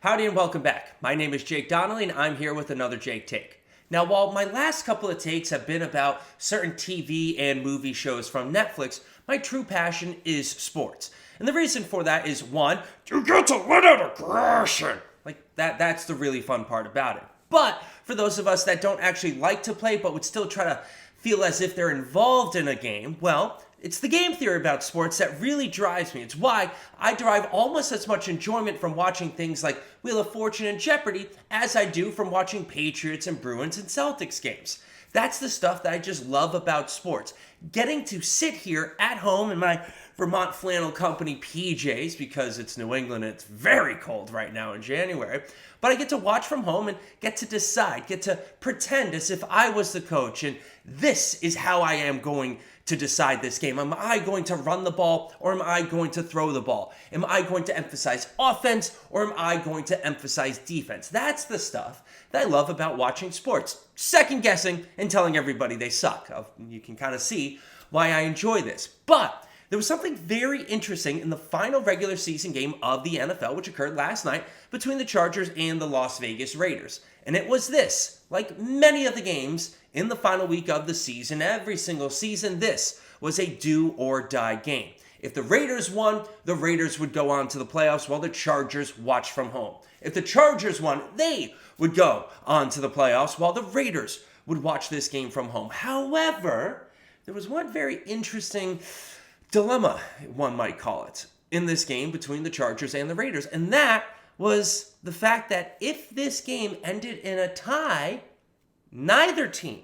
Howdy and welcome back. My name is Jake Donnelly and I'm here with another Jake Take. Now, while my last couple of takes have been about certain TV and movie shows from Netflix, my true passion is sports. And the reason for that is, one, you get to let out aggression. That's the really fun part about it. But for those of us that don't actually like to play but would still try to feel as if they're involved in a game, well, it's the game theory about sports that really drives me. It's why I derive almost as much enjoyment from watching things like Wheel of Fortune and Jeopardy as I do from watching Patriots and Bruins and Celtics games. That's the stuff that I just love about sports. Getting to sit here at home in my Vermont Flannel Company PJs, because it's New England and it's very cold right now in January, but I get to watch from home and get to decide, get to pretend as if I was the coach, and this is how I am going to decide this game. Am I going to run the ball or am I going to throw the ball? Am I going to emphasize offense or am I going to emphasize defense? That's the stuff that I love about watching sports. Second guessing and telling everybody they suck. You can kind of see why I enjoy this. But there was something very interesting in the final regular season game of the NFL, which occurred last night between the Chargers and the Las Vegas Raiders. And it was this: like many of the games in the final week of the season, every single season, this was a do or die game. If the Raiders won, the Raiders would go on to the playoffs while the Chargers watched from home. If the Chargers won, they would go on to the playoffs while the Raiders would watch this game from home. However, there was one very interesting dilemma, one might call it, in this game between the Chargers and the Raiders. And that was the fact that if this game ended in a tie, neither team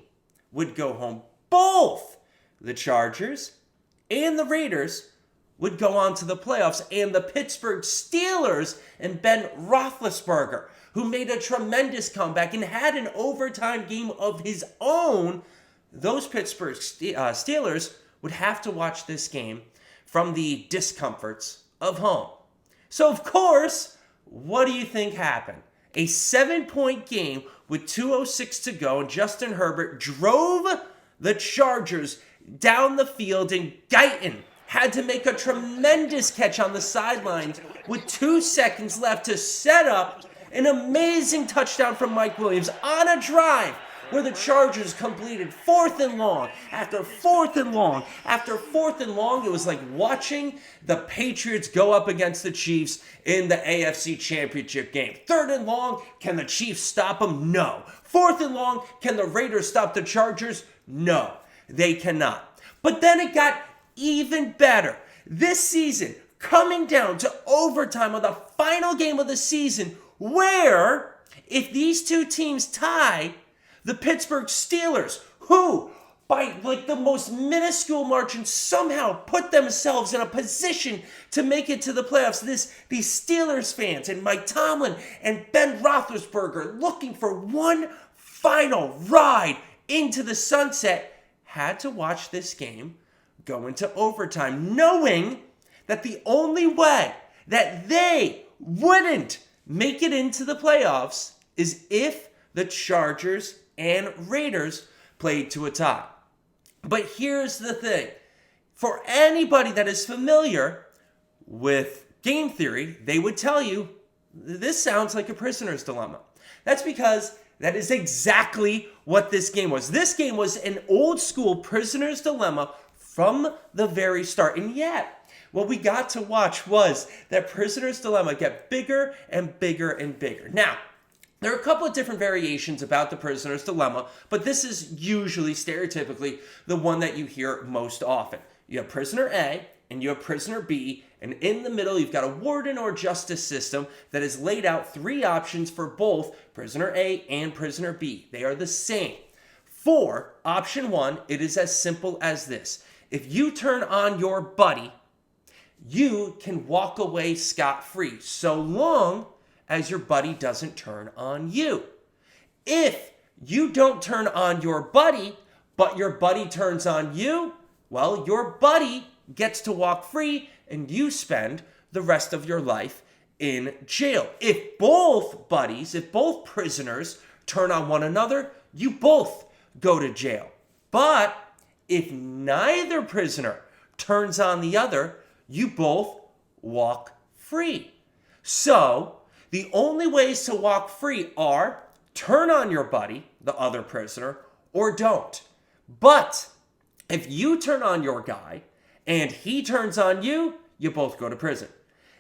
would go home. Both the Chargers and the Raiders would go on to the playoffs. And the Pittsburgh Steelers and Ben Roethlisberger, who made a tremendous comeback and had an overtime game of his own, those Pittsburgh Steelers would have to watch this game from the discomforts of home. So, of course, what do you think happened? A 7-point game with 2:06 to go, and Justin Herbert drove the Chargers down the field, and Guyton had to make a tremendous catch on the sidelines with 2 seconds left to set up an amazing touchdown from Mike Williams on a drive where the Chargers completed 4th and long after 4th and long after 4th and long. It was like watching the Patriots go up against the Chiefs in the AFC Championship game. 3rd and long, can the Chiefs stop them? No. 4th and long, can the Raiders stop the Chargers? No, they cannot. But then it got even better. This season, coming down to overtime of the final game of the season, where if these two teams tie, the Pittsburgh Steelers, who by the most minuscule margin somehow put themselves in a position to make it to the playoffs. These Steelers fans and Mike Tomlin and Ben Roethlisberger, looking for one final ride into the sunset, had to watch this game go into overtime, knowing that the only way that they wouldn't make it into the playoffs is if the Chargers and Raiders played to a tie. But here's the thing. For anybody that is familiar with game theory, they would tell you this sounds like a prisoner's dilemma. That's because that is exactly what this game was. This game was an old school prisoner's dilemma from the very start. And yet, what we got to watch was that prisoner's dilemma get bigger and bigger and bigger. Now, there are a couple of different variations about the prisoner's dilemma, but this is usually, stereotypically, the one that you hear most often. You have prisoner A and you have prisoner B, and in the middle you've got a warden or justice system that has laid out 3 options for both prisoner A and prisoner B. They are the same. For option 1, it is as simple as this. If you turn on your buddy, you can walk away scot-free, so long as your buddy doesn't turn on you. If you don't turn on your buddy, but your buddy turns on you, well, your buddy gets to walk free and you spend the rest of your life in jail. If both buddies, if both prisoners turn on one another, you both go to jail. But if neither prisoner turns on the other, you both walk free. So The only ways to walk free are turn on your buddy, the other prisoner, or don't. But if you turn on your guy and he turns on you, you both go to prison.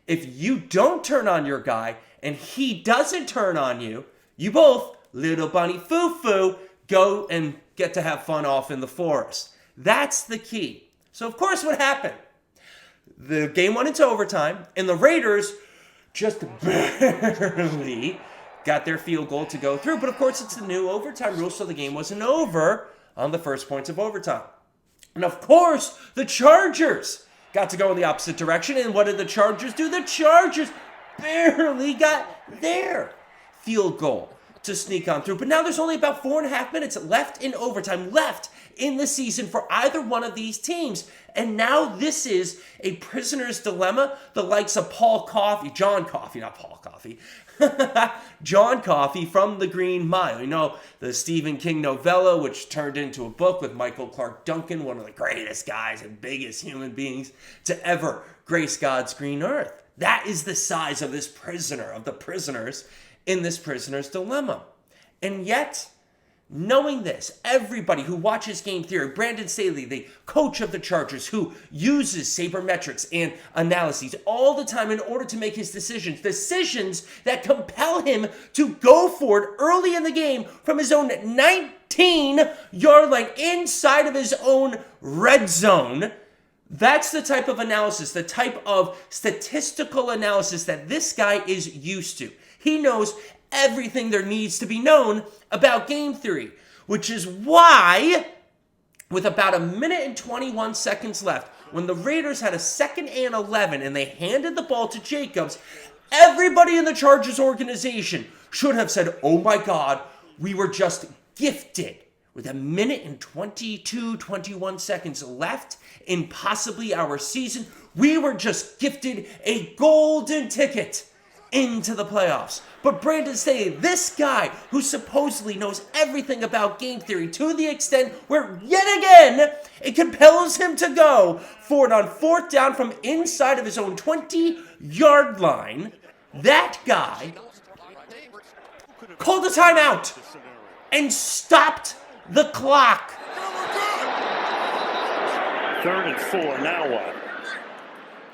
If you don't turn on your guy and he doesn't turn on you, you both, little bunny foo-foo, go and get to have fun off in the forest. That's the key. So, of course, what happened? The game went into overtime, and the Raiders just barely got their field goal to go through. But, of course, it's the new overtime rule, so the game wasn't over on the first points of overtime. And, of course, the Chargers got to go in the opposite direction. And what did the Chargers do? The Chargers barely got their field goal to sneak on through. But now there's only about 4.5 minutes left in overtime, left in the season for either one of these teams. And now this is a prisoner's dilemma. The likes of John Coffey from the Green Mile. You know, the Stephen King novella, which turned into a book with Michael Clark Duncan, one of the greatest guys and biggest human beings to ever grace God's green earth. That is the size of this prisoner, of the prisoners in this prisoner's dilemma. And yet, knowing this, everybody who watches game theory, Brandon Staley, the coach of the Chargers, who uses sabermetrics and analyses all the time in order to make his decisions that compel him to go for it early in the game from his own 19-yard line inside of his own red zone. That's the type of analysis, the type of statistical analysis that this guy is used to. He knows everything there needs to be known about game theory, which is why, with about 1:21 seconds left, when the Raiders had a 2nd and 11 and they handed the ball to Jacobs, everybody in the Chargers organization should have said, oh my God, we were just gifted with 1:21 seconds left in possibly our season. We were just gifted a golden ticket into the playoffs. But Brandon Staley, this guy who supposedly knows everything about game theory to the extent where, yet again, it compels him to go for it on 4th down from inside of his own 20-yard line, that guy called a timeout and stopped the clock. 3rd and 4, now what?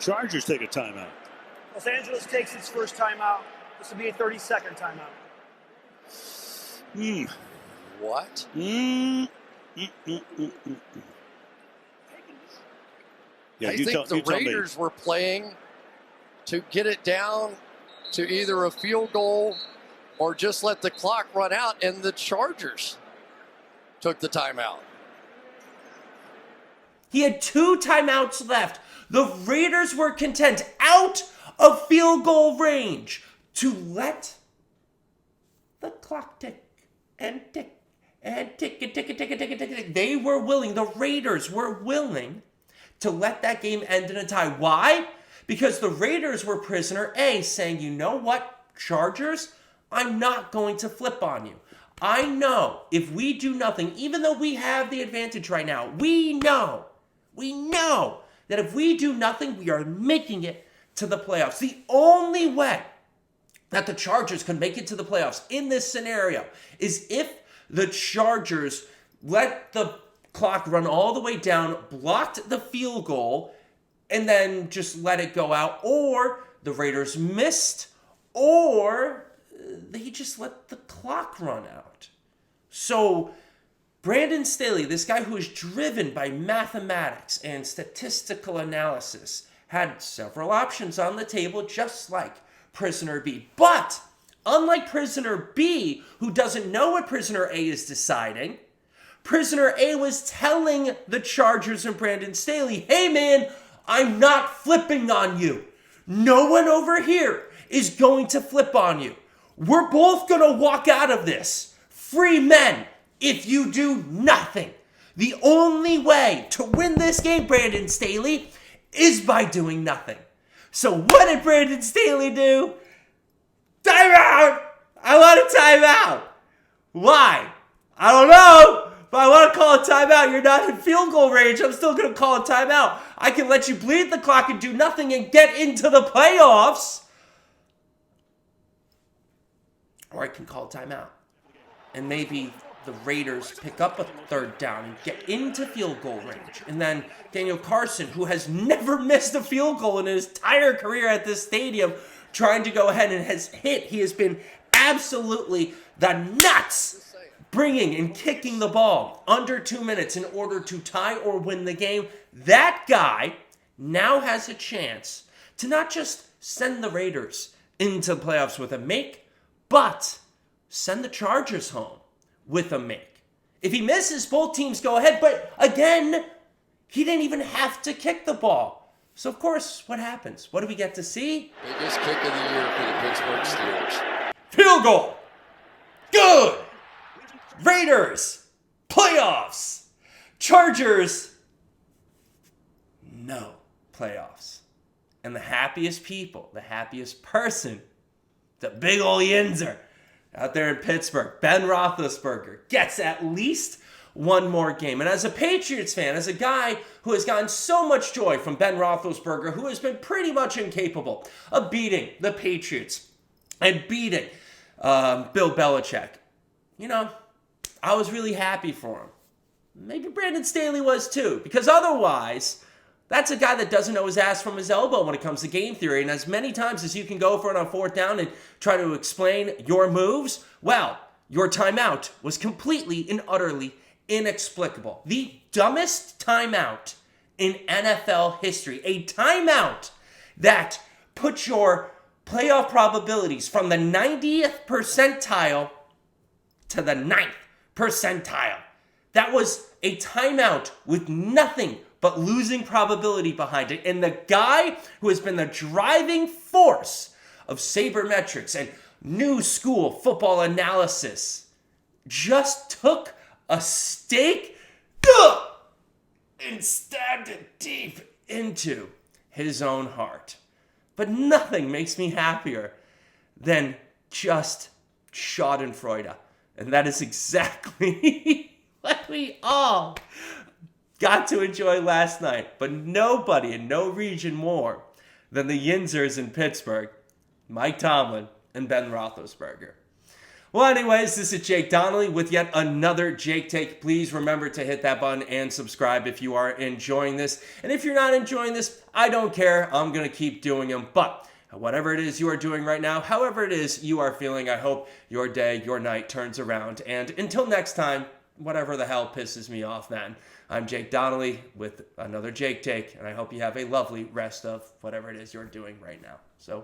Chargers take a timeout. Los Angeles takes its first timeout. This will be a 30-second timeout. What? Yeah, I think the Raiders were playing to get it down to either a field goal or just let the clock run out, and the Chargers took the timeout. He had 2 timeouts left. The Raiders were content out of field goal range to let the clock tick and tick and tick and tick and tick and tick and tick. They were willing, the Raiders were willing to let that game end in a tie. Why? Because the Raiders were prisoner A, saying, you know what, Chargers, I'm not going to flip on you. I know if we do nothing, even though we have the advantage right now, we know that if we do nothing, we are making it to the playoffs. The only way that the Chargers can make it to the playoffs in this scenario is if the Chargers let the clock run all the way down, blocked the field goal, and then just let it go out, or the Raiders missed, or they just let the clock run out. So Brandon Staley, this guy who is driven by mathematics and statistical analysis, had several options on the table, just like Prisoner B. But unlike Prisoner B, who doesn't know what Prisoner A is deciding, Prisoner A was telling the Chargers and Brandon Staley, hey man, I'm not flipping on you. No one over here is going to flip on you. We're both going to walk out of this free men if you do nothing. The only way to win this game, Brandon Staley, is by doing nothing. So what did Brandon Staley do? Timeout! I want a timeout. Why? I don't know, but I want to call a timeout. You're not in field goal range. I'm still going to call a timeout. I can let you bleed the clock and do nothing and get into the playoffs. or I can call timeout. And maybe the Raiders pick up a third down and get into field goal range. And then Daniel Carson, who has never missed a field goal in his entire career at this stadium, trying to go ahead and he has been absolutely the nuts, bringing and kicking the ball under 2 minutes in order to tie or win the game. That guy now has a chance to not just send the Raiders into the playoffs with a make, but send the Chargers home with a make. If he misses, both teams go ahead, but again, he didn't even have to kick the ball. So, of course, what happens? What do we get to see? Biggest kick of the year for the Pittsburgh Steelers. Field goal. Good. Raiders. Playoffs. Chargers. No playoffs. And the happiest people, the happiest person, the big ol' Yinzer out there in Pittsburgh, Ben Roethlisberger, gets at least one more game. And as a Patriots fan, as a guy who has gotten so much joy from Ben Roethlisberger, who has been pretty much incapable of beating the Patriots and beating Bill Belichick, I was really happy for him. Maybe Brandon Staley was too, because otherwise, that's a guy that doesn't know his ass from his elbow when it comes to game theory. And as many times as you can go for it on fourth down and try to explain your moves, well, your timeout was completely and utterly inexplicable. The dumbest timeout in NFL history. A timeout that puts your playoff probabilities from the 90th percentile to the 9th percentile. That was a timeout with nothing but losing probability behind it. And the guy who has been the driving force of sabermetrics and new school football analysis just took a stake and stabbed it deep into his own heart. But nothing makes me happier than just Schadenfreude. And that is exactly what we all got to enjoy last night. But nobody in no region more than the Yinzers in Pittsburgh, Mike Tomlin and Ben Roethlisberger. Well, anyways, this is Jake Donnelly with yet another Jake Take. Please remember to hit that button and subscribe if you are enjoying this. And if you're not enjoying this, I don't care. I'm going to keep doing them. But whatever it is you are doing right now, however it is you are feeling, I hope your day, your night turns around. And until next time, whatever the hell pisses me off, man, I'm Jake Donnelly with another Jake Take. And I hope you have a lovely rest of whatever it is you're doing right now. So